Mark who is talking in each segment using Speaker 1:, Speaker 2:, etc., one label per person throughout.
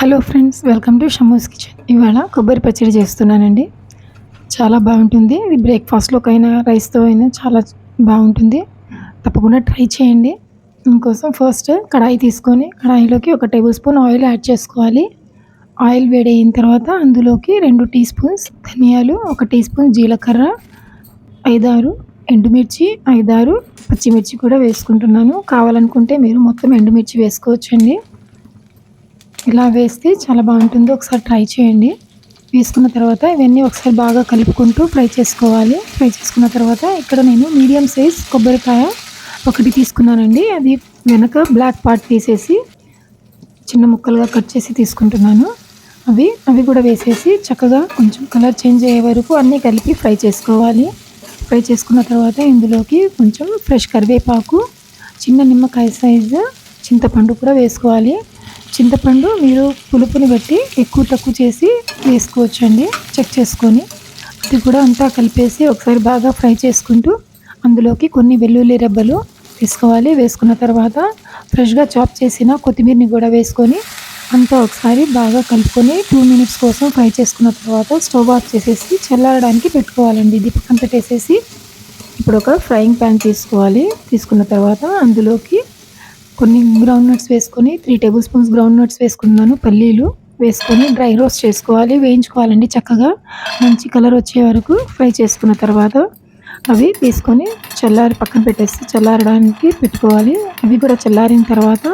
Speaker 1: Hello friends, welcome to Shammu's kitchen. ఇవాళ కొబ్బరి పచ్చడి చేస్తున్నానండి. చాలా బాగుంటుంది. ఇది బ్రేక్ఫాస్ట్లోకైనా రైస్తో అయినా చాలా బాగుంటుంది. తప్పకుండా ట్రై చేయండి. దీనికోసం ఫస్ట్ కడాయి తీసుకొని కడాయిలోకి 1 టేబుల్ స్పూన్ ఆయిల్ యాడ్ చేసుకోవాలి. ఆయిల్ వేడయిన తర్వాత అందులోకి 2 టీ స్పూన్స్ ధనియాలు, 1 టీ స్పూన్ జీలకర్ర, 5-6 ఎండుమిర్చి, 5-6 పచ్చిమిర్చి కూడా వేసుకుంటున్నాను. కావాలనుకుంటే మీరు మొత్తం ఎండుమిర్చి వేసుకోవచ్చండి. ఇలా వేస్తే చాలా బాగుంటుంది. ఒకసారి ట్రై చేయండి. వేసుకున్న తర్వాత ఇవన్నీ ఒకసారి బాగా కలుపుకుంటూ ఫ్రై చేసుకోవాలి. ఫ్రై చేసుకున్న తర్వాత ఇక్కడ నేను మీడియం సైజ్ కొబ్బరికాయ ఒకటి తీసుకున్నానండి. అది వెనక బ్లాక్ పార్ట్ తీసేసి చిన్న ముక్కలుగా కట్ చేసి తీసుకుంటున్నాను. అవి కూడా వేసేసి చక్కగా కొంచెం కలర్ చేంజ్ అయ్యే వరకు అన్నీ కలిపి ఫ్రై చేసుకోవాలి. ఫ్రై చేసుకున్న తర్వాత ఇందులోకి కొంచెం ఫ్రెష్ కరివేపాకు, చిన్న నిమ్మకాయ సైజు చింతపండు కూడా వేసుకోవాలి. చింతపండు మీరు పులుపుని బట్టి ఎక్కువ తక్కువ చేసి వేసుకోవచ్చండి, చెక్ చేసుకొని. అది కూడా అంతా కలిపేసి ఒకసారి బాగా ఫ్రై చేసుకుంటూ అందులోకి కొన్ని వెల్లుల్లి రెబ్బలు వేసుకోవాలి. వేసుకున్న తర్వాత ఫ్రెష్గా చాప్ చేసిన కొత్తిమీరని కూడా వేసుకొని అంతా ఒకసారి బాగా కలుపుకొని 2 మినిట్స్ కోసం ఫ్రై చేసుకున్న తర్వాత స్టవ్ ఆఫ్ చేసేసి చల్లారడానికి పెట్టుకోవాలండి. ఇది పక్కన పెట్టేసేసి ఇప్పుడు ఒక ఫ్రైయింగ్ ప్యాన్ తీసుకోవాలి. తీసుకున్న తర్వాత అందులోకి కొన్ని గ్రౌండ్ నట్స్ వేసుకొని 3 టేబుల్ స్పూన్స్ గ్రౌండ్ నట్స్ వేసుకున్నాను. పల్లీలు వేసుకొని డ్రై రోస్ట్ చేసుకోవాలి, వేయించుకోవాలండి. చక్కగా మంచి కలర్ వచ్చే వరకు ఫ్రై చేసుకున్న తర్వాత అవి తీసుకొని పక్కన పెట్టేసి చల్లారడానికి పెట్టుకోవాలి. అవి కూడా చల్లారిన తర్వాత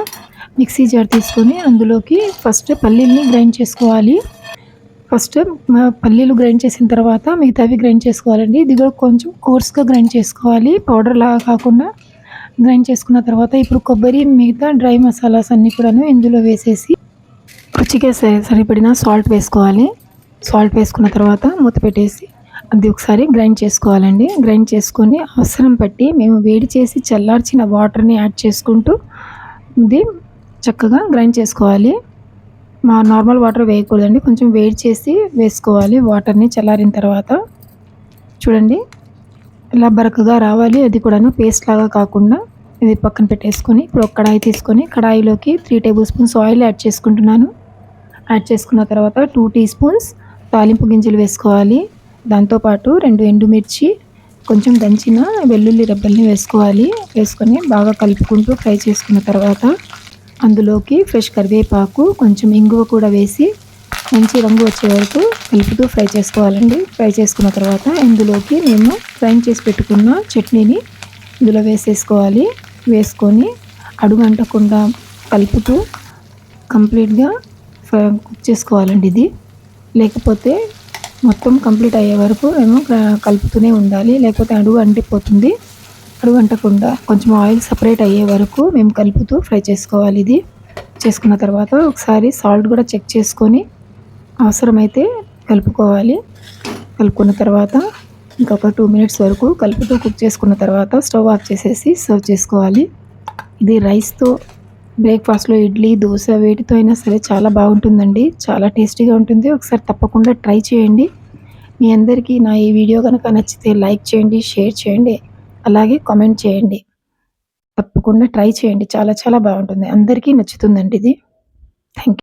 Speaker 1: మిక్సీ జార్ తీసుకొని అందులోకి ఫస్ట్ పల్లీల్ని గ్రైండ్ చేసుకోవాలి. పల్లీలు గ్రైండ్ చేసిన తర్వాత మిగతావి గ్రైండ్ చేసుకోవాలండి. ఇది కూడా కొంచెం కోర్స్గా గ్రైండ్ చేసుకోవాలి, పౌడర్ లాగా కాకుండా. గ్రైండ్ చేసుకున్న తర్వాత ఇప్పుడు కొబ్బరి, మిగతా డ్రై మసాలాస్ అన్నీ కూడాను ఇందులో వేసేసి రుచిగా సరిపడిన సాల్ట్ వేసుకోవాలి. సాల్ట్ వేసుకున్న తర్వాత మూత పెట్టేసి అది ఒకసారి గ్రైండ్ చేసుకోవాలండి. గ్రైండ్ చేసుకొని అవసరం పట్టి మేము వేడి చేసి చల్లార్చిన వాటర్ని యాడ్ చేసుకుంటూ ఇది చక్కగా గ్రైండ్ చేసుకోవాలి. నార్మల్ వాటర్ వేయకూడదండి, కొంచెం వేడి చేసి వేసుకోవాలి వాటర్ని. చల్లారిన తర్వాత చూడండి ఇలా బరకగా రావాలి. అది కూడాను పేస్ట్ లాగా కాకుండా. ఇది పక్కన పెట్టేసుకొని ఇప్పుడు ఒక కడాయి తీసుకొని కడాయిలోకి 3 టేబుల్ స్పూన్స్ ఆయిల్ యాడ్ చేసుకుంటున్నాను. యాడ్ చేసుకున్న తర్వాత 2 టీ స్పూన్స్ తాలింపు గింజలు వేసుకోవాలి. దాంతోపాటు 2 ఎండుమిర్చి, కొంచెం దంచిన వెల్లుల్లి రెబ్బల్ని వేసుకోవాలి. వేసుకొని బాగా కలుపుకుంటూ ఫ్రై చేసుకున్న తర్వాత అందులోకి ఫ్రెష్ కరివేపాకు, కొంచెం ఇంగువ కూడా వేసి మంచి రంగు వచ్చే వరకు కలుపుతూ ఫ్రై చేసుకోవాలండి. ఫ్రై చేసుకున్న తర్వాత ఇందులోకి మేము గ్రైండ్ చేసి పెట్టుకున్న చట్నీని ఇందులో వేసేసుకోవాలి. వేసుకొని అడుగంటకుండా కలుపుతూ కంప్లీట్గా కుక్ చేసుకోవాలండి. ఇది లేకపోతే మొత్తం కంప్లీట్ అయ్యే వరకు మేము కలుపుతూనే ఉండాలి, లేకపోతే అడుగు అంటిపోతుంది. అడుగు అంటకుండా కొంచెం ఆయిల్ సపరేట్ అయ్యే వరకు మేము కలుపుతూ ఫ్రై చేసుకోవాలి. ఇది చేసుకున్న తర్వాత ఒకసారి సాల్ట్ కూడా చెక్ చేసుకొని అవసరమైతే కలుపుకోవాలి. కలుపుకున్న తర్వాత ఇంకొక 2 మినిట్స్ వరకు కలుపుతూ కుక్ చేసుకున్న తర్వాత స్టవ్ ఆఫ్ చేసేసి సర్వ్ చేసుకోవాలి. ఇది రైస్తో, బ్రేక్ఫాస్ట్లో, ఇడ్లీ, దోశ వేటితో అయినా సరే చాలా బాగుంటుందండి. చాలా టేస్టీగా ఉంటుంది. ఒకసారి తప్పకుండా ట్రై చేయండి. మీ అందరికీ నా ఈ వీడియో కనుక నచ్చితే లైక్ చేయండి, షేర్ చేయండి, అలాగే కామెంట్ చేయండి. తప్పకుండా ట్రై చేయండి. చాలా చాలా బాగుంటుంది. అందరికీ నచ్చుతుందండి ఇది. Thank you.